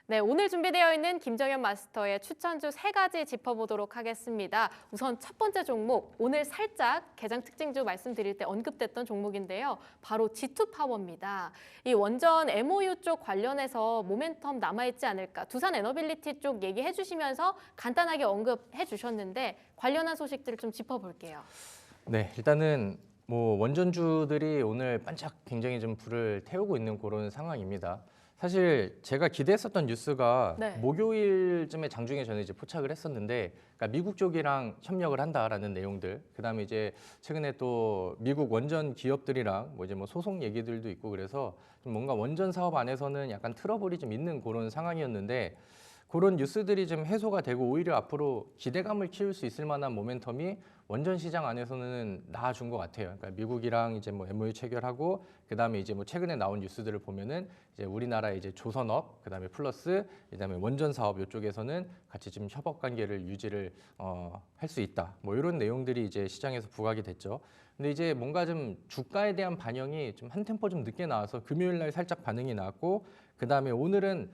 네, 오늘 준비되어 있는 김정현 마스터의 추천주 3가지 짚어보도록 하겠습니다. 우선 첫 번째 종목, 오늘 살짝 개장 특징주 말씀드릴 때 언급됐던 종목인데요. 바로 G2파워입니다. 이 원전 MOU 쪽 관련해서 모멘텀 남아있지 않을까, 두산 에너빌리티 쪽 얘기해 주시면서 간단하게 언급해 주셨는데 관련한 소식들을 좀 짚어볼게요. 네, 일단은 뭐 원전주들이 오늘 반짝 굉장히 좀 불을 태우고 있는 그런 상황입니다. 사실 제가 기대했었던 뉴스가 네. 목요일쯤에 장중에 저는 이제 포착을 했었는데, 그러니까 미국 쪽이랑 협력을 한다라는 내용들, 그다음에 이제 최근에 또 미국 원전 기업들이랑 뭐 이제 뭐 소송 얘기들도 있고, 그래서 좀 뭔가 원전 사업 안에서는 약간 트러블이 좀 있는 그런 상황이었는데, 그런 뉴스들이 좀 해소가 되고 오히려 앞으로 기대감을 키울 수 있을 만한 모멘텀이 원전 시장 안에서는 나아준 것 같아요. 그러니까 미국이랑 이제 뭐 MOU 체결하고, 그다음에 이제 뭐 최근에 나온 뉴스들을 보면은 이제 우리나라의 이제 조선업, 그다음에 플러스 그다음에 원전 사업 이쪽에서는 같이 좀 협업 관계를 유지를 할 수 있다. 뭐 이런 내용들이 이제 시장에서 부각이 됐죠. 근데 이제 뭔가 좀 주가에 대한 반영이 좀 한 템포 좀 늦게 나와서 금요일 날 살짝 반응이 나왔고, 그다음에 오늘은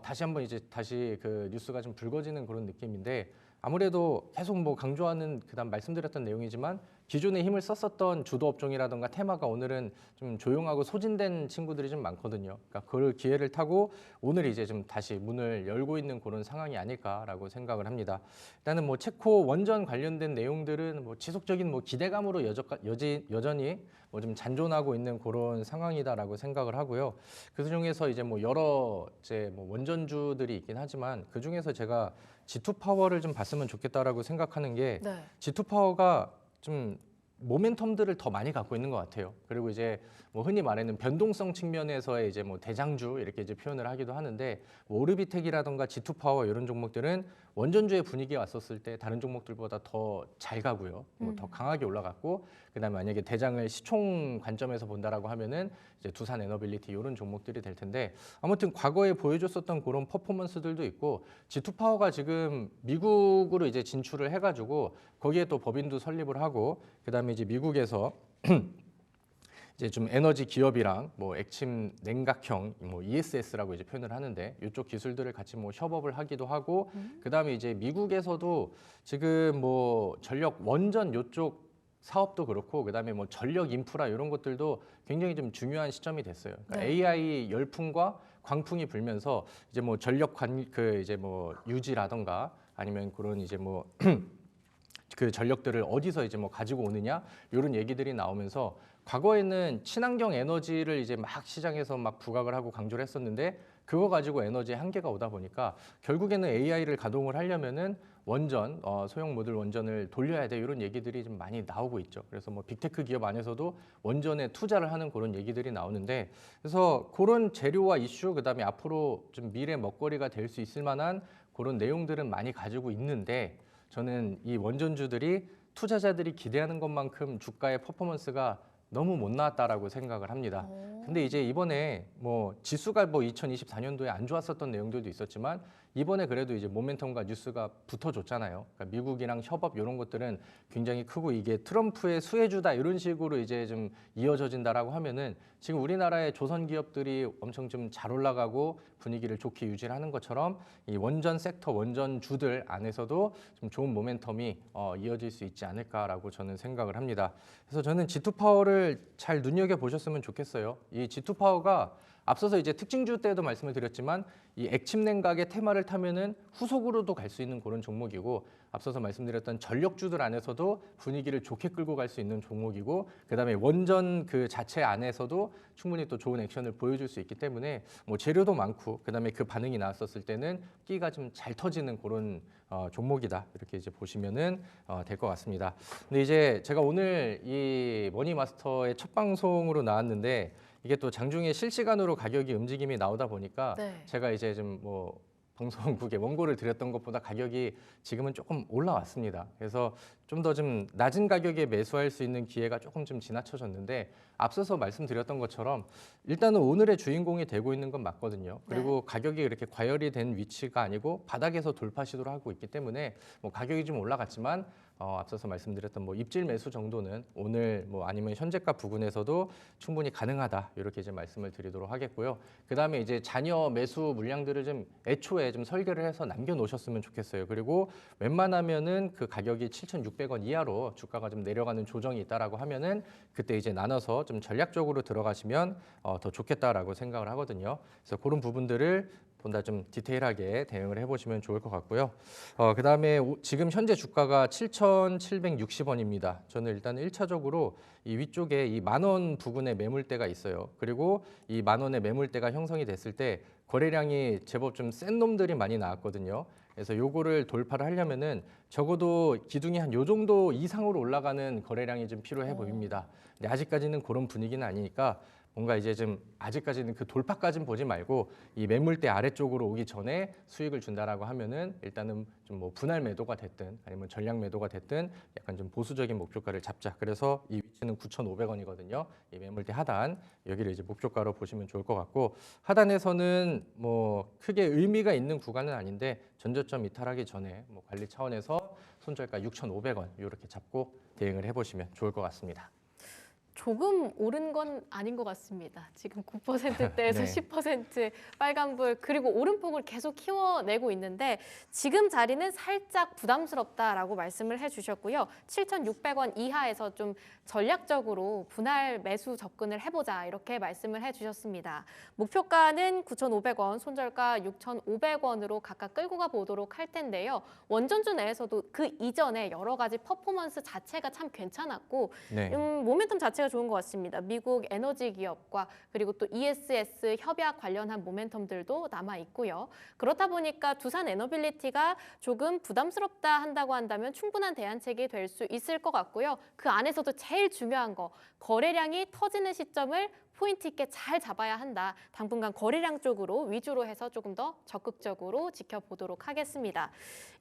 다시 한번 이제 다시 그 뉴스가 좀 불거지는 그런 느낌인데, 아무래도 계속 뭐 강조하는, 그다음 말씀드렸던 내용이지만 기존에 힘을 썼었던 주도 업종이라든가 테마가 오늘은 좀 조용하고 소진된 친구들이 좀 많거든요. 그러니까 그 기회를 타고 오늘 이제 좀 다시 문을 열고 있는 그런 상황이 아닐까라고 생각을 합니다. 일단은 뭐 체코 원전 관련된 내용들은 뭐 지속적인 뭐 기대감으로 여전히 뭐 좀 잔존하고 있는 그런 상황이다라고 생각을 하고요. 그 중에서 이제 뭐 여러 이제 뭐 원전주들이 있긴 하지만 그 중에서 제가 G2파워를 좀 봤으면 좋겠다라고 생각하는 게, 네. G2파워가 좀 모멘텀들을 더 많이 갖고 있는 것 같아요. 그리고 이제 뭐 흔히 말하는 변동성 측면에서의 이제 뭐 대장주 이렇게 이제 표현을 하기도 하는데, 뭐 오르비텍이라던가 G2파워 이런 종목들은 원전주의 분위기가 왔었을 때 다른 종목들보다 더 잘 가고요. 뭐 더 강하게 올라갔고, 그다음에 만약에 대장을 시총 관점에서 본다라고 하면은 이제 두산 에너빌리티 이런 종목들이 될 텐데, 아무튼 과거에 보여줬었던 그런 퍼포먼스들도 있고, G2파워가 지금 미국으로 이제 진출을 해가지고 거기에 또 법인도 설립을 하고, 그다음에 이제 미국에서 이제 좀 에너지 기업이랑 뭐 액침 냉각형 뭐 ESS라고 이제 표현을 하는데, 이쪽 기술들을 같이 뭐 협업을 하기도 하고, 그다음에 이제 미국에서도 지금 뭐 전력 원전 요쪽 사업도 그렇고, 그다음에 뭐 전력 인프라 이런 것들도 굉장히 좀 중요한 시점이 됐어요. 그러니까 네. AI 열풍과 광풍이 불면서 이제 뭐 전력 그 이제 뭐 유지라던가 아니면 그런 이제 뭐 그 전력들을 어디서 이제 뭐 가지고 오느냐 이런 얘기들이 나오면서, 과거에는 친환경 에너지를 이제 막 시장에서 막 부각을 하고 강조를 했었는데, 그거 가지고 에너지에 한계가 오다 보니까 결국에는 AI를 가동을 하려면은 원전, 소형 모듈 원전을 돌려야 돼, 이런 얘기들이 좀 많이 나오고 있죠. 그래서 뭐 빅테크 기업 안에서도 원전에 투자를 하는 그런 얘기들이 나오는데, 그래서 그런 재료와 이슈, 그다음에 앞으로 좀 미래 먹거리가 될 수 있을 만한 그런 내용들은 많이 가지고 있는데, 저는 이 원전주들이 투자자들이 기대하는 것만큼 주가의 퍼포먼스가 너무 못 나왔다라고 생각을 합니다. 근데 이제 이번에 뭐 지수가 뭐 2024년도에 안 좋았었던 내용들도 있었지만, 이번에 그래도 이제 모멘텀과 뉴스가 붙어줬잖아요. 그러니까 미국이랑 협업 이런 것들은 굉장히 크고, 이게 트럼프의 수혜주다 이런 식으로 이제 좀 이어져진다라고 하면은, 지금 우리나라의 조선 기업들이 엄청 좀 잘 올라가고 분위기를 좋게 유지를 하는 것처럼 이 원전 섹터 원전주들 안에서도 좀 좋은 모멘텀이 이어질 수 있지 않을까라고 저는 생각을 합니다. 그래서 저는 G2파워를 잘 눈여겨 보셨으면 좋겠어요. 이 G2파워가 앞서서 이제 특징주 때도 말씀을 드렸지만, 이 액침 냉각의 테마를 타면은 후속으로도 갈 수 있는 그런 종목이고, 앞서서 말씀드렸던 전력주들 안에서도 분위기를 좋게 끌고 갈 수 있는 종목이고, 그다음에 원전 그 자체 안에서도 충분히 또 좋은 액션을 보여줄 수 있기 때문에 뭐 재료도 많고, 그다음에 그 반응이 나왔었을 때는 끼가 좀 잘 터지는 그런 종목이다, 이렇게 이제 보시면은 될 것 같습니다. 근데 이제 제가 오늘 이 머니마스터의 첫 방송으로 나왔는데, 이게 또 장중에 실시간으로 가격이 움직임이 나오다 보니까 네. 제가 이제 좀 뭐 방송국에 원고를 드렸던 것보다 가격이 지금은 조금 올라왔습니다. 그래서 좀 더 좀 낮은 가격에 매수할 수 있는 기회가 조금 좀 지나쳐졌는데, 앞서서 말씀드렸던 것처럼 일단은 오늘의 주인공이 되고 있는 건 맞거든요. 그리고 가격이 이렇게 과열이 된 위치가 아니고 바닥에서 돌파 시도를 하고 있기 때문에 뭐 가격이 좀 올라갔지만 앞서서 말씀드렸던 뭐 입질 매수 정도는 오늘 뭐 아니면 현재가 부근에서도 충분히 가능하다 이렇게 이제 말씀을 드리도록 하겠고요. 그 다음에 이제 잔여 매수 물량들을 좀 애초에 좀 설계를 해서 남겨놓으셨으면 좋겠어요. 그리고 웬만하면은 그 가격이 7,600원 이하로 주가가 좀 내려가는 조정이 있다라고 하면은 그때 이제 나눠서 좀 전략적으로 들어가시면 더 좋겠다라고 생각을 하거든요. 그래서 그런 부분들을 보다 좀 디테일하게 대응을 해보시면 좋을 것 같고요. 그다음에 지금 현재 주가가 7,760원입니다. 저는 일단 1차적으로 이 위쪽에 이 10,000원 부근에 매물대가 있어요. 그리고 이 10,000원의 매물대가 형성이 됐을 때 거래량이 제법 좀 센 놈들이 많이 나왔거든요. 그래서 요거를 돌파를 하려면은 적어도 기둥이 한 요 정도 이상으로 올라가는 거래량이 좀 필요해 보입니다. 근데 아직까지는 그런 분위기는 아니니까 뭔가 이제 좀 아직까지는 그 돌파까지는 보지 말고 이 매물대 아래쪽으로 오기 전에 수익을 준다라고 하면은 일단은 좀 뭐 분할 매도가 됐든 아니면 전량 매도가 됐든 약간 좀 보수적인 목표가를 잡자. 그래서 이 위치는 9,500원이거든요. 이 매물대 하단 여기를 이제 목표가로 보시면 좋을 것 같고 하단에서는 뭐 크게 의미가 있는 구간은 아닌데 전저점 이탈하기 전에 뭐 관리 차원에서 손절가 6,500원 이렇게 잡고 대응을 해보시면 좋을 것 같습니다. 조금 오른 건 아닌 것 같습니다. 지금 9%대에서 네. 10% 빨간불 그리고 오름폭을 계속 키워내고 있는데 지금 자리는 살짝 부담스럽다라고 말씀을 해주셨고요. 7,600원 이하에서 좀 전략적으로 분할 매수 접근을 해보자 이렇게 말씀을 해주셨습니다. 목표가는 9,500원, 손절가 6,500원으로 각각 끌고 가보도록 할 텐데요. 원전주 내에서도 그 이전에 여러 가지 퍼포먼스 자체가 참 괜찮았고 네. 모멘텀 자체가 좋은 것 같습니다. 미국 에너지 기업과 그리고 또 ESS 협약 관련한 모멘텀들도 남아 있고요. 그렇다 보니까 두산 에너빌리티가 조금 부담스럽다 한다고 한다면 충분한 대안책이 될 수 있을 것 같고요. 그 안에서도 제일 중요한 거 거래량이 터지는 시점을 포인트 있게 잘 잡아야 한다. 당분간 거래량 쪽으로 위주로 해서 조금 더 적극적으로 지켜보도록 하겠습니다.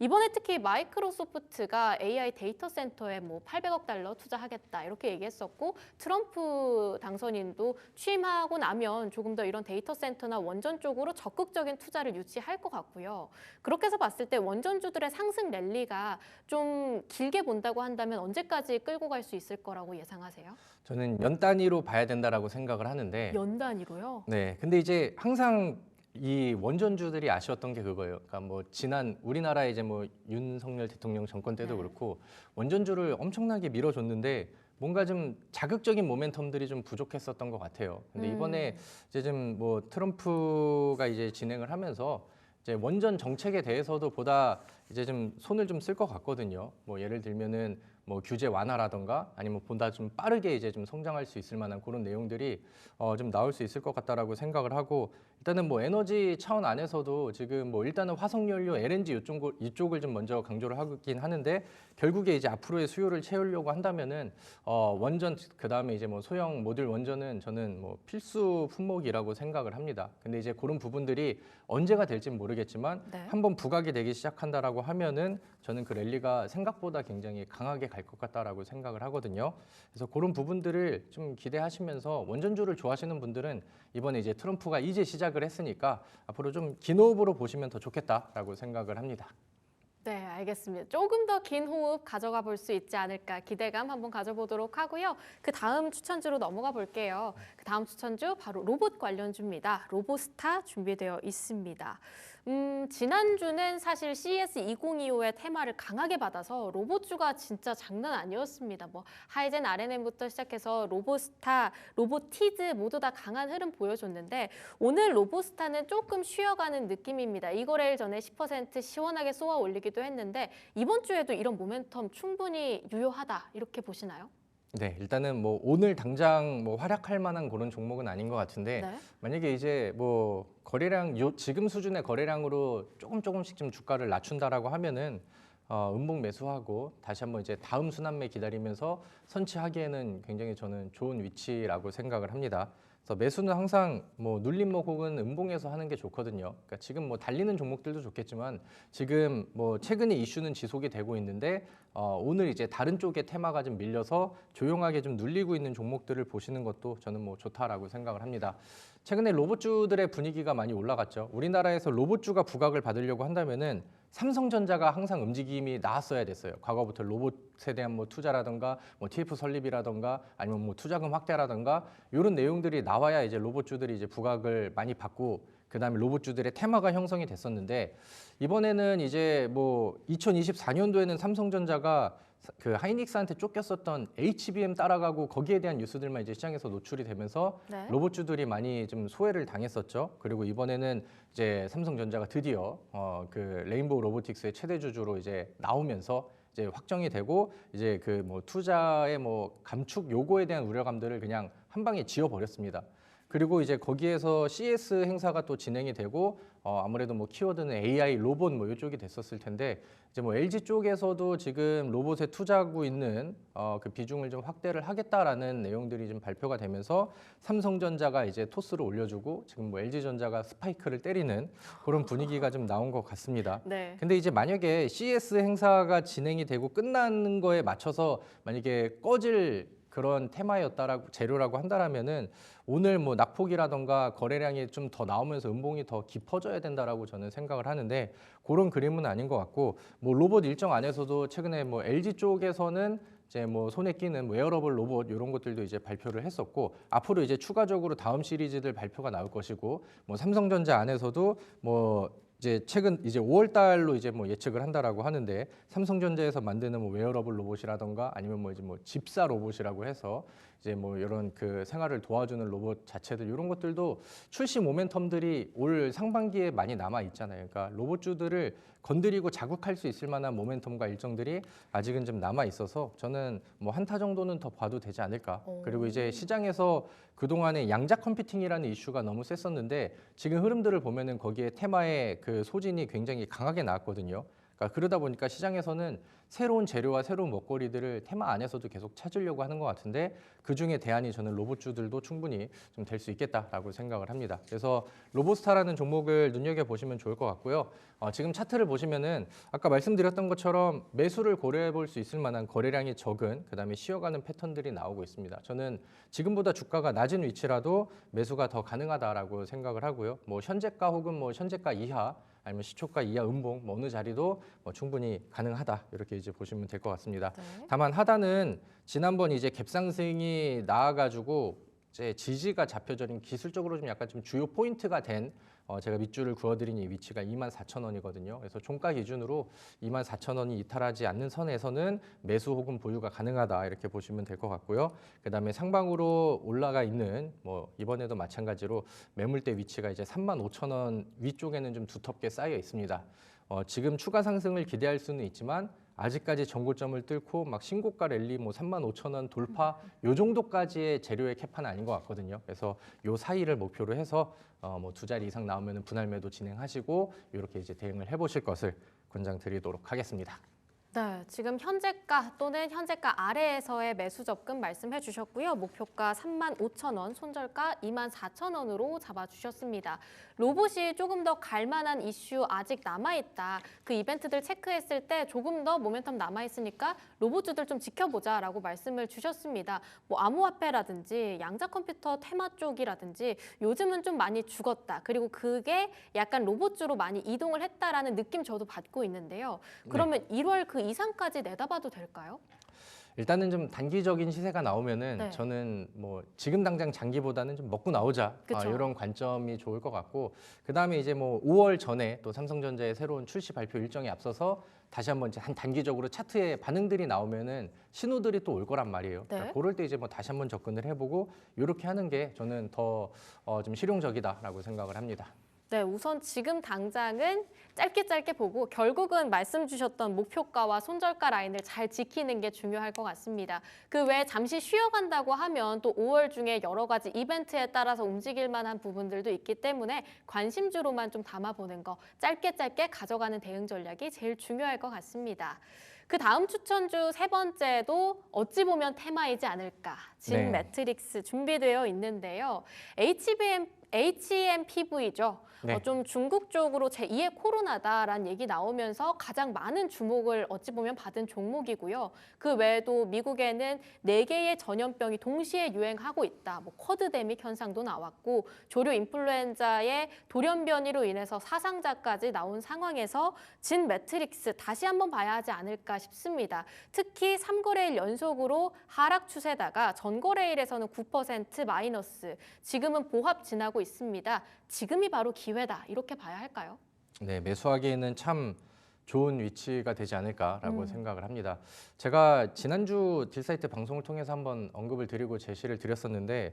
이번에 특히 마이크로소프트가 AI 데이터 센터에 뭐 800억 달러 투자하겠다 이렇게 얘기했었고 트럼프 당선인도 취임하고 나면 조금 더 이런 데이터 센터나 원전 쪽으로 적극적인 투자를 유치할 것 같고요. 그렇게 해서 봤을 때 원전주들의 상승 랠리가 좀 길게 본다고 한다면 언제까지 끌고 갈 수 있을 거라고 예상하세요? 저는 연 단위로 봐야 된다라고 생각을 하는데 연 단위로요? 네, 근데 이제 항상 이 원전주들이 아쉬웠던 게 그거예요. 그러니까 뭐 지난 우리나라의 이제 뭐 윤석열 대통령 정권 때도 네. 그렇고 원전주를 엄청나게 밀어줬는데 뭔가 좀 자극적인 모멘텀들이 좀 부족했었던 것 같아요. 근데 이번에 이제 좀 뭐 트럼프가 이제 진행을 하면서 이제 원전 정책에 대해서도 보다 이제 좀 손을 좀 쓸 것 같거든요. 뭐 예를 들면은 뭐 규제 완화라던가 아니면 보다 좀 빠르게 이제 좀 성장할 수 있을 만한 그런 내용들이 좀 나올 수 있을 것 같다라고 생각을 하고 일단은 뭐 에너지 차원 안에서도 지금 뭐 일단은 화석연료 LNG 이쪽을 좀 먼저 강조를 하긴 하는데 결국에 이제 앞으로의 수요를 채우려고 한다면은 원전 그다음에 이제 뭐 소형 모듈 원전은 저는 뭐 필수 품목이라고 생각을 합니다. 근데 이제 그런 부분들이 언제가 될지는 모르겠지만 네. 한번 부각이 되기 시작한다라고 하면은 저는 그 랠리가 생각보다 굉장히 강하게 갈 것 같다라고 생각을 하거든요. 그래서 그런 부분들을 좀 기대하시면서 원전주를 좋아하시는 분들은 이번에 이제 트럼프가 이제 시작을 했으니까 앞으로 좀 긴 호흡으로 보시면 더 좋겠다라고 생각을 합니다. 네, 알겠습니다. 조금 더 긴 호흡 가져가 볼 수 있지 않을까 기대감 한번 가져보도록 하고요. 그 다음 추천주로 넘어가 볼게요. 그 다음 추천주 바로 로봇 관련주입니다. 로보스타 준비되어 있습니다. 지난주는 사실 CES 2025의 테마를 강하게 받아서 로봇주가 진짜 장난 아니었습니다. 뭐 하이젠 RNN부터 시작해서 로보스타, 로보티즈 모두 다 강한 흐름 보여줬는데 오늘 로보스타는 조금 쉬어가는 느낌입니다. 이 거래일 전에 10% 시원하게 쏘아 올리기도 했는데 이번 주에도 이런 모멘텀 충분히 유효하다 이렇게 보시나요? 네, 일단은 뭐 오늘 당장 뭐 활약할 만한 그런 종목은 아닌 것 같은데 네. 만약에 이제 뭐 거래량 지금 수준의 거래량으로 조금씩 좀 주가를 낮춘다라고 하면은 음봉 매수하고 다시 한번 이제 다음 순환매 기다리면서 선취하기에는 굉장히 저는 좋은 위치라고 생각을 합니다. 그래서 매수는 항상 뭐 눌림목 혹은 음봉에서 하는 게 좋거든요. 그러니까 지금 뭐 달리는 종목들도 좋겠지만 지금 뭐 최근에 이슈는 지속이 되고 있는데 오늘 이제 다른 쪽의 테마가 좀 밀려서 조용하게 좀 눌리고 있는 종목들을 보시는 것도 저는 뭐 좋다라고 생각을 합니다. 최근에 로봇주들의 분위기가 많이 올라갔죠. 우리나라에서 로봇주가 부각을 받으려고 한다면은 삼성전자가 항상 움직임이 나왔어야 됐어요. 과거부터 로봇에 대한 뭐 투자라든가 뭐 TF 설립이라든가 아니면 뭐 투자금 확대라든가 이런 내용들이 나와야 이제 로봇주들이 이제 부각을 많이 받고 그다음에 로봇주들의 테마가 형성이 됐었는데 이번에는 이제 뭐 2024년도에는 삼성전자가 그 하이닉스한테 쫓겼었던 HBM 따라가고 거기에 대한 뉴스들만 이제 시장에서 노출이 되면서 네. 로봇주들이 많이 좀 소외를 당했었죠. 그리고 이번에는 이제 삼성전자가 드디어 그 레인보우 로보틱스의 최대 주주로 이제 나오면서 이제 확정이 되고 이제 그 뭐 투자의 뭐 감축 요구에 대한 우려감들을 그냥 한 방에 지워버렸습니다. 그리고 이제 거기에서 CS 행사가 또 진행이 되고 아무래도 뭐 키워드는 AI, 로봇 뭐 이쪽이 됐었을 텐데 이제 뭐 LG 쪽에서도 지금 로봇에 투자하고 있는 그 비중을 좀 확대를 하겠다라는 내용들이 좀 발표가 되면서 삼성전자가 이제 토스를 올려주고 지금 뭐 LG전자가 스파이크를 때리는 그런 분위기가 좀 나온 것 같습니다. 네. 근데 이제 만약에 CS 행사가 진행이 되고 끝나는 거에 맞춰서 만약에 꺼질 그런 테마였다라고 재료라고 한다라면은 오늘 뭐 낙폭이라던가 거래량이 좀 더 나오면서 음봉이 더 깊어져야 된다라고 저는 생각을 하는데 그런 그림은 아닌 것 같고 뭐 로봇 일정 안에서도 최근에 뭐 LG 쪽에서는 이제 뭐 손에 끼는 웨어러블 로봇 이런 것들도 이제 발표를 했었고 앞으로 이제 추가적으로 다음 시리즈들 발표가 나올 것이고 뭐 삼성전자 안에서도 뭐 이제 최근 이제 5월 달로 이제 뭐 예측을 한다라고 하는데 삼성전자에서 만드는 뭐 웨어러블 로봇이라던가 아니면 뭐 이제 뭐 집사 로봇이라고 해서 이제 뭐 이런 그 생활을 도와주는 로봇 자체들 이런 것들도 출시 모멘텀들이 올 상반기에 많이 남아 있잖아요. 그러니까 로봇주들을 건드리고 자극할 수 있을 만한 모멘텀과 일정들이 아직은 좀 남아 있어서 저는 뭐 한타 정도는 더 봐도 되지 않을까. 그리고 이제 시장에서 그동안에 양자 컴퓨팅이라는 이슈가 너무 셌었는데 지금 흐름들을 보면은 거기에 테마의 그 소진이 굉장히 강하게 나왔거든요. 그러니까 그러다 보니까 시장에서는 새로운 재료와 새로운 먹거리들을 테마 안에서도 계속 찾으려고 하는 것 같은데 그 중에 대안이 저는 로봇주들도 충분히 좀 될 수 있겠다라고 생각을 합니다. 그래서 로봇스타라는 종목을 눈여겨 보시면 좋을 것 같고요. 지금 차트를 보시면은 아까 말씀드렸던 것처럼 매수를 고려해 볼 수 있을 만한 거래량이 적은 그다음에 쉬어가는 패턴들이 나오고 있습니다. 저는 지금보다 주가가 낮은 위치라도 매수가 더 가능하다라고 생각을 하고요. 뭐 현재가 혹은 뭐 현재가 이하 아니면 시초가 이하 음봉 뭐 어느 자리도 뭐 충분히 가능하다 이렇게 이제 보시면 될 것 같습니다. 네. 다만 하단은 지난번 이제 갭상승이 나와가지고 이제 지지가 잡혀져린 기술적으로 좀 약간 좀 주요 포인트가 된 제가 밑줄을 그어드린 이 위치가 24,000원이거든요. 그래서 종가 기준으로 24,000원이 이탈하지 않는 선에서는 매수 혹은 보유가 가능하다 이렇게 보시면 될 것 같고요. 그다음에 상방으로 올라가 있는 뭐 이번에도 마찬가지로 매물대 위치가 이제 35,000원 위쪽에는 좀 두텁게 쌓여 있습니다. 지금 추가 상승을 기대할 수는 있지만 아직까지 전고점을 뚫고 막 신고가 랠리 뭐 35,000원 돌파 요 정도까지의 재료의 캐파는 아닌 것 같거든요. 그래서 요 사이를 목표로 해서 뭐 두 자리 이상 나오면 분할 매도 진행하시고 이렇게 이제 대응을 해보실 것을 권장드리도록 하겠습니다. 네, 지금 현재가 또는 현재가 아래에서의 매수 접근 말씀해 주셨고요. 목표가 35,000원, 손절가 24,000원으로 잡아주셨습니다. 로봇이 조금 더 갈만한 이슈 아직 남아있다. 그 이벤트들 체크했을 때 조금 더 모멘텀 남아있으니까 로봇주들 좀 지켜보자라고 말씀을 주셨습니다. 뭐 암호화폐라든지 양자컴퓨터 테마 쪽이라든지 요즘은 좀 많이 죽었다. 그리고 그게 약간 로봇주로 많이 이동을 했다라는 느낌 저도 받고 있는데요. 그러면 1월 그 이상까지 내다봐도 될까요? 일단은 좀 단기적인 시세가 나오면은 네. 저는 뭐 지금 당장 장기보다는 좀 먹고 나오자 그쵸. 이런 관점이 좋을 것 같고 그 다음에 이제 뭐 5월 전에 또 삼성전자의 새로운 출시 발표 일정에 앞서서 다시 한번 이제 한 단기적으로 차트에 반응들이 나오면은 신호들이 또 올 거란 말이에요. 그러니까 네. 그럴 때 이제 뭐 다시 한번 접근을 해보고 이렇게 하는 게 저는 더 좀 실용적이다라고 생각을 합니다. 네, 우선 지금 당장은 짧게 보고 결국은 말씀 주셨던 목표가와 손절가 라인을 잘 지키는 게 중요할 것 같습니다. 그 외에 잠시 쉬어간다고 하면 또 5월 중에 여러 가지 이벤트에 따라서 움직일 만한 부분들도 있기 때문에 관심주로만 좀 담아보는 거 짧게 가져가는 대응 전략이 제일 중요할 것 같습니다. 그 다음 추천주 세 번째도 어찌 보면 테마이지 않을까. 진 네. 매트릭스 준비되어 있는데요. HMPV죠. 네. 좀 중국 쪽으로 제2의 코로나다라는 얘기 나오면서 가장 많은 주목을 어찌 보면 받은 종목이고요. 그 외에도 미국에는 4개의 전염병이 동시에 유행하고 있다. 뭐 쿼드데믹 현상도 나왔고 조류 인플루엔자의 돌연변이로 인해서 사상자까지 나온 상황에서 진 매트릭스 다시 한번 봐야 하지 않을까 싶습니다. 특히 3거래일 연속으로 하락 추세다가 전거래일에서는 9% 마이너스, 지금은 보합 지나고 있습니다. 지금이 바로 기회다 이렇게 봐야 할까요? 네, 매수하기에는 참 좋은 위치가 되지 않을까라고 생각을 합니다. 제가 지난주 딜사이트 방송을 통해서 한번 언급을 드리고 제시를 드렸었는데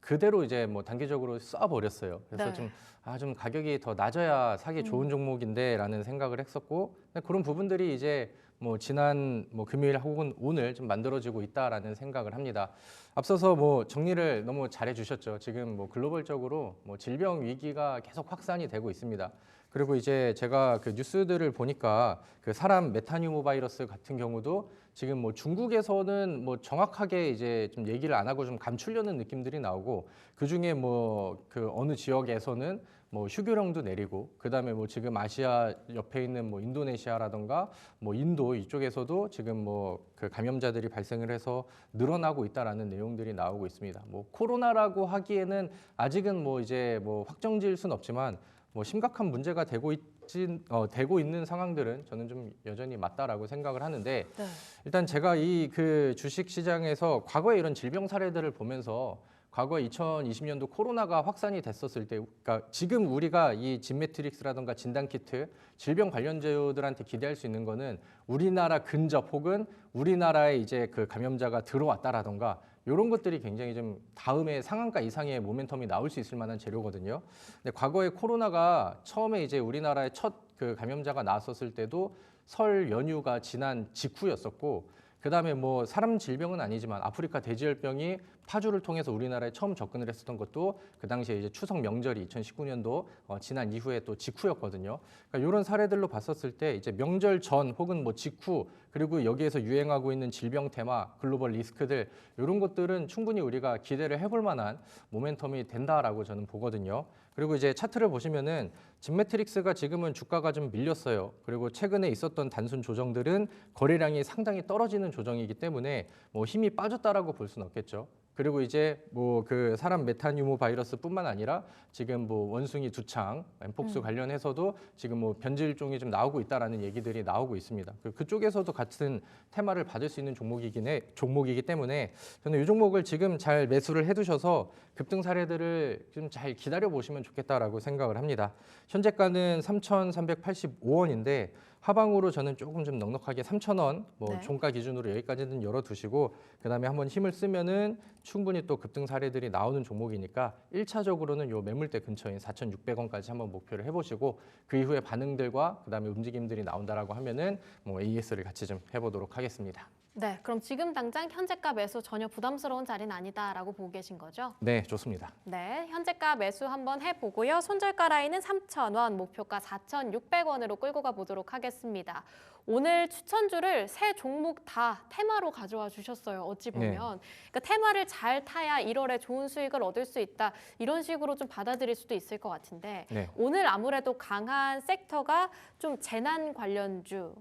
그대로 이제 뭐 단기적으로 쏴버렸어요. 그래서 네. 좀 가격이 더 낮아야 사기 좋은 종목인데라는 생각을 했었고 근데 그런 부분들이 이제 뭐 지난 뭐 금요일 혹은 오늘 좀 만들어지고 있다라는 생각을 합니다. 앞서서 뭐 정리를 너무 잘해 주셨죠. 지금 뭐 글로벌적으로 뭐 질병 위기가 계속 확산이 되고 있습니다. 그리고 이제 제가 그 뉴스들을 보니까 그 사람 메타뉴모 바이러스 같은 경우도 지금 뭐 중국에서는 뭐 정확하게 이제 좀 얘기를 안 하고 좀 감추려는 느낌들이 나오고 그 중에 뭐 그 어느 지역에서는 뭐 휴교령도 내리고 그다음에 뭐 지금 아시아 옆에 있는 뭐 인도네시아라던가 뭐 인도 이쪽에서도 지금 뭐 그 감염자들이 발생을 해서 늘어나고 있다라는 내용들이 나오고 있습니다. 뭐 코로나라고 하기에는 아직은 뭐 이제 뭐 확정지을 순 없지만 뭐 심각한 문제가 되고 있는 상황들은 저는 좀 여전히 맞다라고 생각을 하는데 네. 일단 제가 이 그 주식 시장에서 과거에 이런 질병 사례들을 보면서 과거 2020년도 코로나가 확산이 됐었을 때, 그러니까 지금 우리가 이 진매트릭스라든가 진단키트, 질병 관련주들한테 기대할 수 있는 거는 우리나라 근접 혹은 우리나라에 이제 그 감염자가 들어왔다라든가 이런 것들이 굉장히 좀 다음에 상한가 이상의 모멘텀이 나올 수 있을 만한 재료거든요. 근데 과거에 코로나가 처음에 이제 우리나라에 첫 그 감염자가 나왔었을 때도 설 연휴가 지난 직후였었고 그다음에 뭐 사람 질병은 아니지만 아프리카 돼지열병이 파주를 통해서 우리나라에 처음 접근을 했었던 것도 그 당시에 이제 추석 명절이 2019년도 지난 이후에 또 직후였거든요. 그러니까 이런 사례들로 봤었을 때 이제 명절 전 혹은 뭐 직후 그리고 여기에서 유행하고 있는 질병 테마, 글로벌 리스크들 이런 것들은 충분히 우리가 기대를 해볼 만한 모멘텀이 된다라고 저는 보거든요. 그리고 이제 차트를 보시면은 진매트릭스가 지금은 주가가 좀 밀렸어요. 그리고 최근에 있었던 단순 조정들은 거래량이 상당히 떨어지는 조정이기 때문에 뭐 힘이 빠졌다라고 볼 수는 없겠죠. 그리고 이제 뭐 그 사람 메타뉴모 바이러스뿐만 아니라 지금 뭐 원숭이 두창, 엠폭스 관련해서도 지금 뭐 변질종이 좀 나오고 있다라는 얘기들이 나오고 있습니다. 그쪽에서도 같은 테마를 받을 수 있는 종목이기 때문에 저는 이 종목을 지금 잘 매수를 해두셔서 급등 사례들을 좀 잘 기다려 보시면 좋겠다라고 생각을 합니다. 현재가는 3,385원인데 하방으로 저는 조금 좀 넉넉하게 3,000원 뭐 네. 종가 기준으로 여기까지는 열어두시고 그다음에 한번 힘을 쓰면은 충분히 또 급등 사례들이 나오는 종목이니까 1차적으로는 요 매물대 근처인 4,600원까지 한번 목표를 해보시고 그 이후에 반응들과 그다음에 움직임들이 나온다라고 하면은 뭐 AS를 같이 좀 해보도록 하겠습니다. 네, 그럼 지금 당장 현재가 매수 전혀 부담스러운 자리는 아니다라고 보고 계신 거죠? 네, 좋습니다. 네, 현재가 매수 한번 해보고요. 손절가 라인은 3,000원, 목표가 4,600원으로 끌고 가보도록 하겠습니다. 오늘 추천주를 세 종목 다 테마로 가져와 주셨어요. 어찌 보면. 그러니까 테마를 잘 타야 1월에 좋은 수익을 얻을 수 있다. 이런 식으로 좀 받아들일 수도 있을 것 같은데 네. 오늘 아무래도 강한 섹터가 좀 재난 관련주,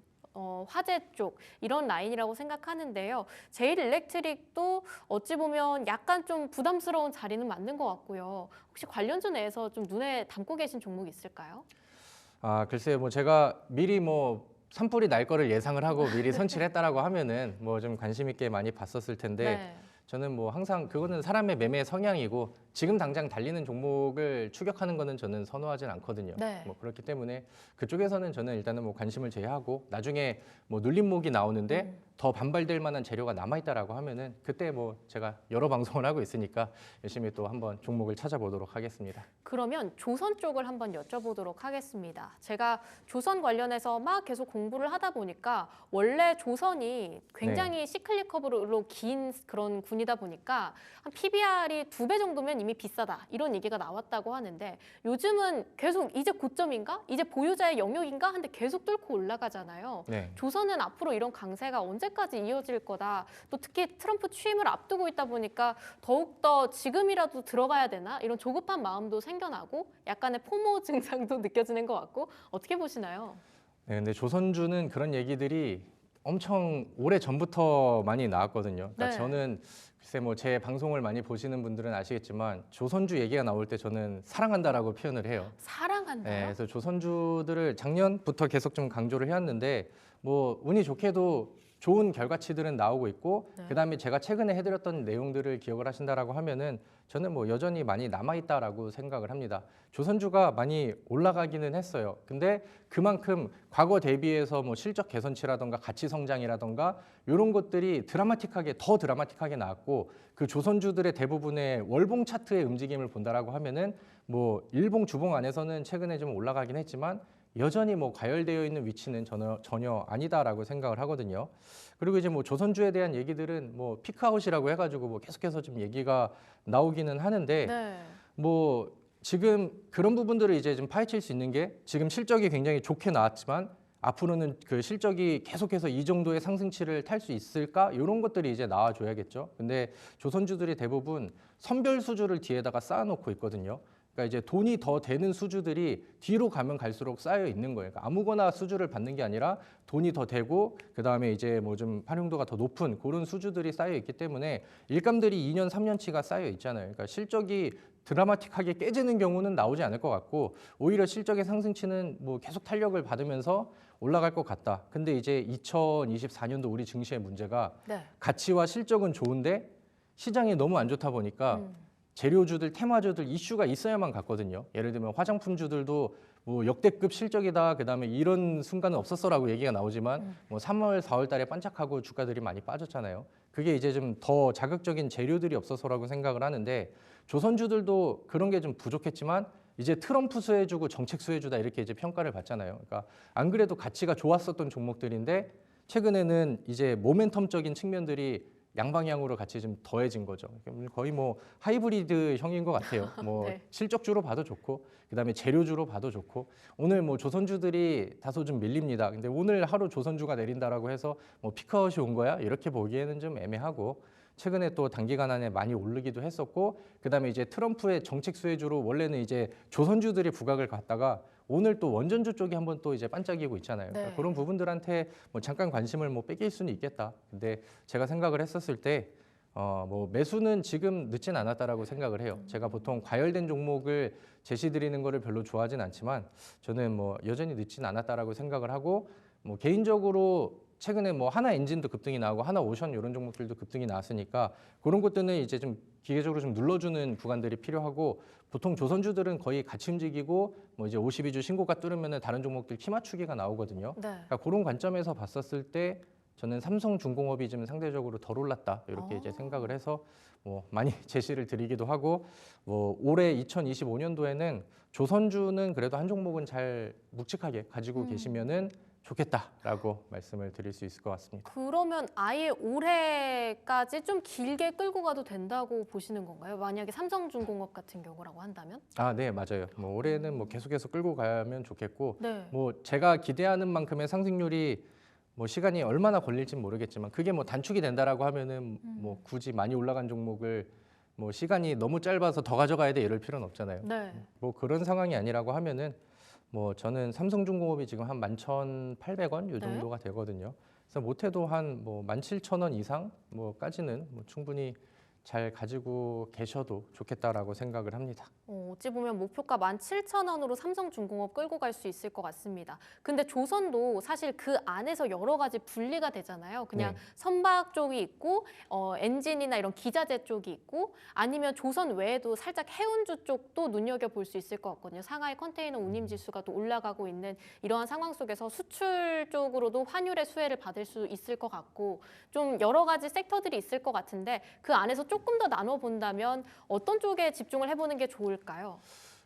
화재 쪽 이런 라인이라고 생각하는데요. 제일 일렉트릭도 어찌 보면 약간 좀 부담스러운 자리는 맞는 것 같고요. 혹시 관련주 내에서 좀 눈에 담고 계신 종목이 있을까요? 아, 글쎄요. 뭐 제가 미리 뭐 산불이 날 거를 예상을 하고 미리 선취를 했다라고 하면은 뭐 좀 관심 있게 많이 봤었을 텐데 네. 저는 뭐 항상 그거는 사람의 매매 성향이고 지금 당장 달리는 종목을 추격하는 거는 저는 선호하진 않거든요. 네. 뭐 그렇기 때문에 그쪽에서는 저는 일단은 뭐 관심을 제외하고 나중에 뭐 눌림목이 나오는데 더 반발될 만한 재료가 남아 있다라고 하면은 그때 뭐 제가 여러 방송을 하고 있으니까 열심히 또 한번 종목을 찾아보도록 하겠습니다. 그러면 조선 쪽을 한번 여쭤보도록 하겠습니다. 제가 조선 관련해서 막 계속 공부를 하다 보니까 원래 조선이 굉장히 시클리커브로 긴 그런 군이다 보니까 한 PBR이 2배 정도면 이미 비싸다 이런 얘기가 나왔다고 하는데 요즘은 계속 이제 고점인가? 이제 보유자의 영역인가? 한데 계속 뚫고 올라가잖아요. 네. 조선은 앞으로 이런 강세가 언제까지 언제까지 이어질 거다. 또 특히 트럼프 취임을 앞두고 있다 보니까 더욱더 지금이라도 들어가야 되나 이런 조급한 마음도 생겨나고 약간의 포모 증상도 느껴지는 것 같고 어떻게 보시나요? 네, 근데 조선주는 그런 얘기들이 엄청 오래 전부터 많이 나왔거든요. 그러니까 네. 저는 글쎄 뭐 제 방송을 많이 보시는 분들은 아시겠지만 조선주 얘기가 나올 때 저는 사랑한다라고 표현을 해요. 네, 사랑한다요? 그래서 조선주들을 작년부터 계속 좀 강조를 해왔는데 뭐 운이 좋게도 좋은 결과치들은 나오고 있고 네. 그다음에 제가 최근에 해드렸던 내용들을 기억을 하신다라고 하면은 저는 뭐 여전히 많이 남아있다라고 생각을 합니다. 조선주가 많이 올라가기는 했어요. 근데 그만큼 과거 대비해서 뭐 실적 개선치라던가 가치 성장이라던가 이런 것들이 더 드라마틱하게 나왔고 그 조선주들의 대부분의 월봉 차트의 움직임을 본다라고 하면은 뭐 일봉 주봉 안에서는 최근에 좀 올라가긴 했지만 여전히 뭐 과열되어 있는 위치는 전혀 아니다라고 생각을 하거든요. 그리고 이제 뭐 조선주에 대한 얘기들은 뭐 피크아웃이라고 해가지고 뭐 계속해서 좀 얘기가 나오기는 하는데 네. 뭐 지금 그런 부분들을 이제 좀 파헤칠 수 있는 게 지금 실적이 굉장히 좋게 나왔지만 앞으로는 그 실적이 계속해서 이 정도의 상승치를 탈 수 있을까? 이런 것들이 이제 나와줘야겠죠. 근데 조선주들이 대부분 선별 수주를 뒤에다가 쌓아놓고 있거든요. 그러니까 이제 돈이 더 되는 수주들이 뒤로 가면 갈수록 쌓여 있는 거예요. 그러니까 아무거나 수주를 받는 게 아니라 돈이 더 되고 그다음에 이제 뭐 좀 활용도가 더 높은 그런 수주들이 쌓여 있기 때문에 일감들이 2년, 3년치가 쌓여 있잖아요. 그러니까 실적이 드라마틱하게 깨지는 경우는 나오지 않을 것 같고 오히려 실적의 상승치는 뭐 계속 탄력을 받으면서 올라갈 것 같다. 근데 이제 2024년도 우리 증시의 문제가 네. 가치와 실적은 좋은데 시장이 너무 안 좋다 보니까 재료주들, 테마주들 이슈가 있어야만 갔거든요. 예를 들면 화장품주들도 뭐 역대급 실적이다. 그다음에 이런 순간은 없었어라고 얘기가 나오지만 뭐 3월, 4월 달에 반짝하고 주가들이 많이 빠졌잖아요. 그게 이제 좀 더 자극적인 재료들이 없어서라고 생각을 하는데 조선주들도 그런 게 좀 부족했지만 이제 트럼프 수혜주고 정책 수혜주다 이렇게 이제 평가를 받잖아요. 그러니까 안 그래도 가치가 좋았었던 종목들인데 최근에는 이제 모멘텀적인 측면들이 양방향으로 같이 좀 더해진 거죠. 거의 뭐 하이브리드형인 것 같아요. 뭐 네. 실적주로 봐도 좋고 그다음에 재료주로 봐도 좋고 오늘 뭐 조선주들이 다소 좀 밀립니다. 근데 오늘 하루 조선주가 내린다라고 해서 뭐 피크아웃이 온 거야? 이렇게 보기에는 좀 애매하고 최근에 또 단기간 안에 많이 오르기도 했었고 그다음에 이제 트럼프의 정책 수혜주로 원래는 이제 조선주들이 부각을 갖다가 오늘 또 원전주 쪽이 한번 또 이제 반짝이고 있잖아요. 그러니까 네. 그런 부분들한테 뭐 잠깐 관심을 뭐 뺏길 수는 있겠다. 근데 제가 생각을 했었을 때 뭐 매수는 지금 늦진 않았다라고 생각을 해요. 제가 보통 과열된 종목을 제시드리는 거를 별로 좋아하진 않지만 저는 뭐 여전히 늦진 않았다라고 생각을 하고 뭐 개인적으로 최근에 뭐 하나 엔진도 급등이 나오고 하나 오션 이런 종목들도 급등이 나왔으니까 그런 것들은 이제 좀 기계적으로 좀 눌러주는 구간들이 필요하고 보통 조선주들은 거의 같이 움직이고 뭐 이제 52주 신고가 뚫으면은 다른 종목들 키 맞추기가 나오거든요. 네. 그러니까 그런 관점에서 봤었을 때 저는 삼성중공업이 좀 상대적으로 덜 올랐다 이렇게 이제 생각을 해서 뭐 많이 제시를 드리기도 하고 뭐 올해 2025년도에는 조선주는 그래도 한 종목은 잘 묵직하게 가지고 계시면은 좋겠다라고 말씀을 드릴 수 있을 것 같습니다. 그러면 아예 올해까지 좀 길게 끌고 가도 된다고 보시는 건가요? 만약에 삼성중공업 같은 경우라고 한다면? 아, 네, 맞아요. 뭐 올해는 뭐 계속해서 끌고 가면 좋겠고 네. 뭐 제가 기대하는 만큼의 상승률이 뭐 시간이 얼마나 걸릴진 모르겠지만 그게 뭐 단축이 된다라고 하면은 뭐 굳이 많이 올라간 종목을 뭐 시간이 너무 짧아서 더 가져가야 돼 이럴 필요는 없잖아요. 네. 뭐 그런 상황이 아니라고 하면은 뭐 저는 삼성중공업이 지금 한 11,800원 요 네. 정도가 되거든요. 그래서 못해도 한 뭐 17,000원 이상 뭐까지는 뭐 충분히 잘 가지고 계셔도 좋겠다라고 생각을 합니다. 어찌 보면 목표가 17,000원으로 삼성중공업 끌고 갈 수 있을 것 같습니다. 근데 조선도 사실 그 안에서 여러 가지 분리가 되잖아요. 그냥 네. 선박 쪽이 있고 엔진이나 이런 기자재 쪽이 있고 아니면 조선 외에도 살짝 해운주 쪽도 눈여겨볼 수 있을 것 같거든요. 상하이 컨테이너 운임 지수가 또 올라가고 있는 이러한 상황 속에서 수출 쪽으로도 환율의 수혜를 받을 수 있을 것 같고 좀 여러 가지 섹터들이 있을 것 같은데 그 안에서 조금 더 나눠본다면 어떤 쪽에 집중을 해보는 게 좋을까요?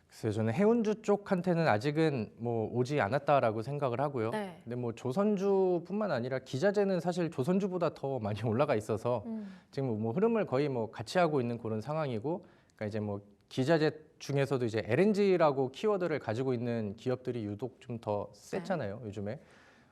글쎄요, 저는 해운주 쪽한테는 아직은 뭐 오지 않았다라고 생각을 하고요. 네. 근데 뭐 조선주뿐만 아니라 기자재는 사실 조선주보다 더 많이 올라가 있어서 지금 뭐 흐름을 거의 뭐 같이 하고 있는 그런 상황이고, 그러니까 이제 뭐 기자재 중에서도 이제 LNG라고 키워드를 가지고 있는 기업들이 유독 좀 더 셌잖아요, 요즘에.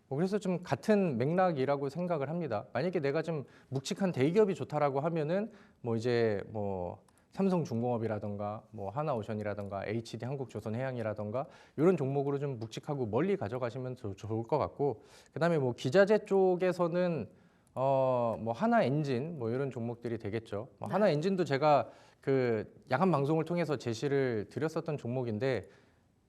뭐 그래서 좀 같은 맥락이라고 생각을 합니다. 만약에 내가 좀 묵직한 대기업이 좋다라고 하면은 뭐 이제 뭐 삼성중공업이라던가 뭐 하나오션이라던가 HD 한국조선해양이라던가 이런 종목으로 좀 묵직하고 멀리 가져가시면 좋을 것 같고, 그다음에 뭐 기자재 쪽에서는 뭐 하나엔진 뭐 이런 종목들이 되겠죠. 뭐 네. 하나엔진도 제가 그 야간 방송을 통해서 제시를 드렸었던 종목인데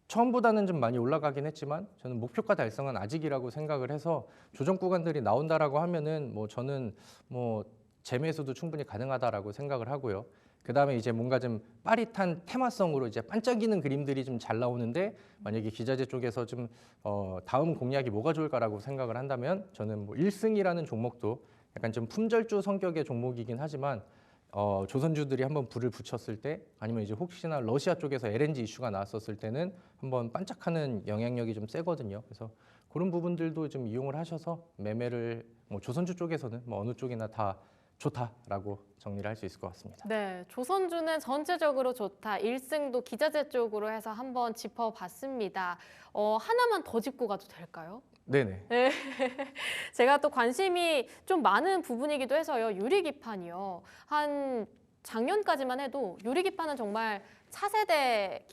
처음보다는 좀 많이 올라가긴 했지만 저는 목표가 달성은 아직이라고 생각을 해서 조정 구간들이 나온다라고 하면은 뭐 저는 뭐 재매수도 충분히 가능하다라고 생각을 하고요. 그다음에 이제 뭔가 좀 빠릿한 테마성으로 이제 반짝이는 그림들이 좀 잘 나오는데 만약에 기자재 쪽에서 좀 다음 공략이 뭐가 좋을까라고 생각을 한다면 저는 뭐 1승이라는 종목도 약간 좀 품절주 성격의 종목이긴 하지만 조선주들이 한번 불을 붙였을 때 아니면 이제 혹시나 러시아 쪽에서 LNG 이슈가 나왔었을 때는 한번 반짝하는 영향력이 좀 세거든요. 그래서 그런 부분들도 좀 이용을 하셔서 매매를 뭐 조선주 쪽에서는 뭐 어느 쪽이나 다 좋다라고 정리를 할 수 있을 것 같습니다. 네, 조선주는 전체적으로 좋다. 1승도 기자재 쪽으로 해서 한번 짚어봤습니다. 하나만 더 짚고 가도 될까요? 네네. 네. 제가 또 관심이 좀 많은 부분이기도 해서요. 유리기판이요. 한 작년까지만 해도 유리기판은 정말 차세대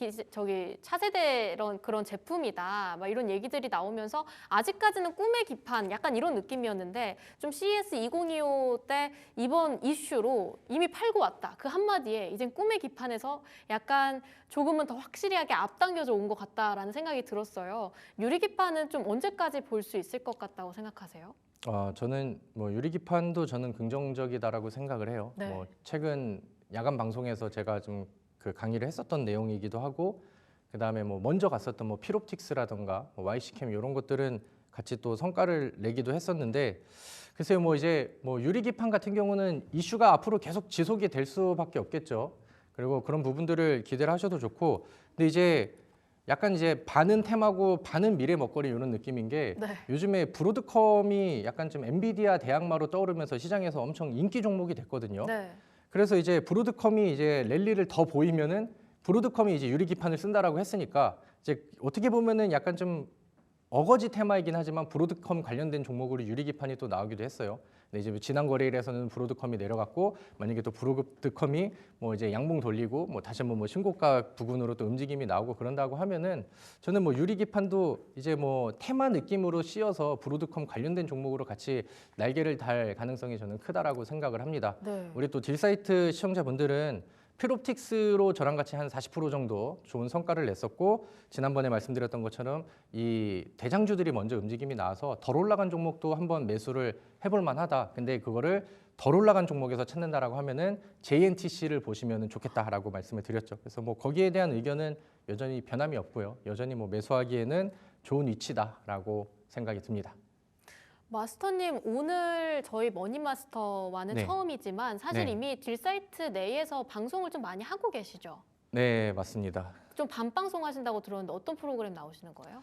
그런 제품이다. 막 이런 얘기들이 나오면서 아직까지는 꿈의 기판 약간 이런 느낌이었는데 좀 CES 2025 때 이번 이슈로 이미 팔고 왔다. 그 한마디에 이젠 꿈의 기판에서 약간 조금은 더 확실하게 앞당겨져 온 것 같다라는 생각이 들었어요. 유리기판은 좀 언제까지 볼 수 있을 것 같다고 생각하세요? 저는 뭐 유리기판도 저는 긍정적이다라고 생각을 해요. 네. 뭐 최근 야간 방송에서 제가 좀 그 강의를 했었던 내용이기도 하고, 그다음에 뭐 먼저 갔었던 뭐 필옵틱스라던가 뭐 YC캠 이런 것들은 같이 또 성과를 내기도 했었는데, 글쎄요 뭐 이제 뭐 유리기판 같은 경우는 이슈가 앞으로 계속 지속이 될 수밖에 없겠죠. 그리고 그런 부분들을 기대를 하셔도 좋고, 근데 이제 약간 이제 반은 테마고 반은 미래 먹거리 이런 느낌인 게 네. 요즘에 브로드컴이 약간 좀 엔비디아 대항마로 떠오르면서 시장에서 엄청 인기 종목이 됐거든요. 네. 그래서 이제 브로드컴이 이제 랠리를 더 보이면은 브로드컴이 이제 유리기판을 쓴다라고 했으니까 이제 어떻게 보면은 약간 좀 어거지 테마이긴 하지만 브로드컴 관련된 종목으로 유리기판이 또 나오기도 했어요. 근데 이제 지난 거래일에서는 브로드컴이 내려갔고, 만약에 또 브로드컴이 뭐 이제 양봉 돌리고 뭐 다시 한번 뭐 신고가 부근으로 또 움직임이 나오고 그런다고 하면은 저는 뭐 유리기판도 이제 뭐 테마 느낌으로 씌어서 브로드컴 관련된 종목으로 같이 날개를 달 가능성이 저는 크다라고 생각을 합니다. 네. 우리 또 딜사이트 시청자분들은 필옵틱스로 저랑 같이 한 40% 정도 좋은 성과를 냈었고, 지난번에 말씀드렸던 것처럼 이 대장주들이 먼저 움직임이 나와서 덜 올라간 종목도 한번 매수를 해볼 만하다. 근데 그거를 덜 올라간 종목에서 찾는다라고 하면은 JNTC를 보시면 좋겠다라고 말씀을 드렸죠. 그래서 뭐 거기에 대한 의견은 여전히 변함이 없고요. 여전히 뭐 매수하기에는 좋은 위치다라고 생각이 듭니다. 마스터님, 오늘 저희 머니마스터와는 네. 처음이지만 사실 네. 이미 딜사이트 내에서 방송을 좀 많이 하고 계시죠? 네, 맞습니다. 좀 밤방송 하신다고 들었는데 어떤 프로그램 나오시는 거예요?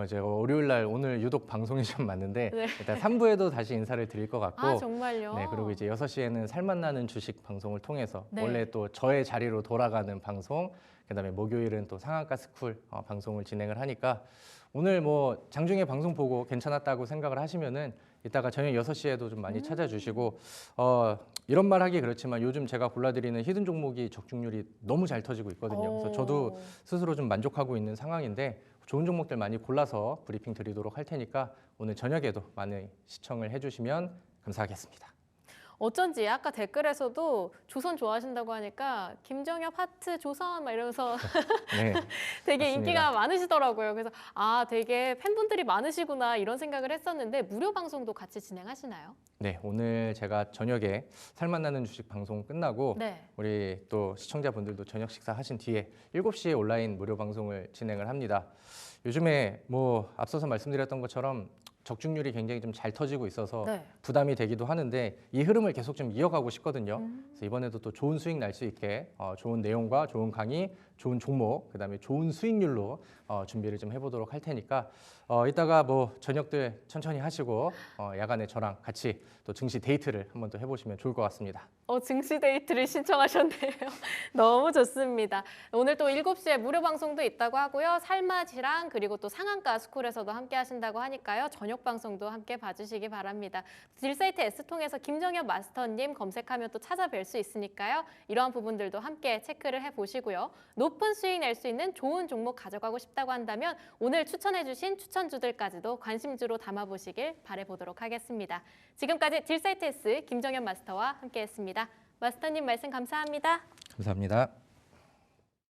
제가 월요일 날 오늘 유독 방송이 좀 많은데 네. 일단 3부에도 다시 인사를 드릴 것 같고, 아, 정말요? 네, 그리고 이제 6시에는 살맛나는 주식 방송을 통해서 네. 원래 또 저의 자리로 돌아가는 방송, 그다음에 목요일은 또 상한가 스쿨 방송을 진행을 하니까 오늘 뭐 장중에 방송 보고 괜찮았다고 생각을 하시면은 이따가 저녁 6시에도 좀 많이 찾아주시고, 이런 말 하기 그렇지만 요즘 제가 골라드리는 히든 종목이 적중률이 너무 잘 터지고 있거든요. 그래서 저도 스스로 좀 만족하고 있는 상황인데 좋은 종목들 많이 골라서 브리핑 드리도록 할 테니까 오늘 저녁에도 많이 시청을 해주시면 감사하겠습니다. 어쩐지 아까 댓글에서도 조선 좋아하신다고 하니까 김정엽 하트 조선 막 이러면서 네, 되게 맞습니다. 인기가 많으시더라고요. 그래서 아, 되게 팬분들이 많으시구나 이런 생각을 했었는데 무료 방송도 같이 진행하시나요? 네, 오늘 제가 저녁에 살맛나는 주식 방송 끝나고 네. 우리 또 시청자분들도 저녁 식사 하신 뒤에 7시에 온라인 무료 방송을 진행을 합니다. 요즘에 뭐 앞서서 말씀드렸던 것처럼 적중률이 굉장히 좀 잘 터지고 있어서 네. 부담이 되기도 하는데 이 흐름을 계속 좀 이어가고 싶거든요. 그래서 이번에도 또 좋은 수익 날 수 있게 좋은 내용과 좋은 강의, 좋은 종목, 그다음에 좋은 수익률로 준비를 좀 해보도록 할 테니까 이따가 뭐 저녁 때 천천히 하시고 야간에 저랑 같이 또 증시 데이트를 한번 또 해보시면 좋을 것 같습니다. 증시 데이트를 신청하셨네요. 너무 좋습니다. 오늘 또 7시에 무료 방송도 있다고 하고요. 살맛이랑 그리고 또 상한가 스쿨에서도 함께 하신다고 하니까요. 저녁 방송도 함께 봐주시기 바랍니다. 딜사이트 S통해서 김정현 마스터님 검색하면 또 찾아뵐 수 있으니까요. 이러한 부분들도 함께 체크를 해보시고요. 높은 수익 낼 수 있는 좋은 종목 가져가고 싶다고 한다면 오늘 추천해주신 추천주들까지도 관심주로 담아보시길 바라보도록 하겠습니다. 지금까지 딜사이트 S 김정현 마스터와 함께했습니다. 마스터님 말씀 감사합니다. 감사합니다.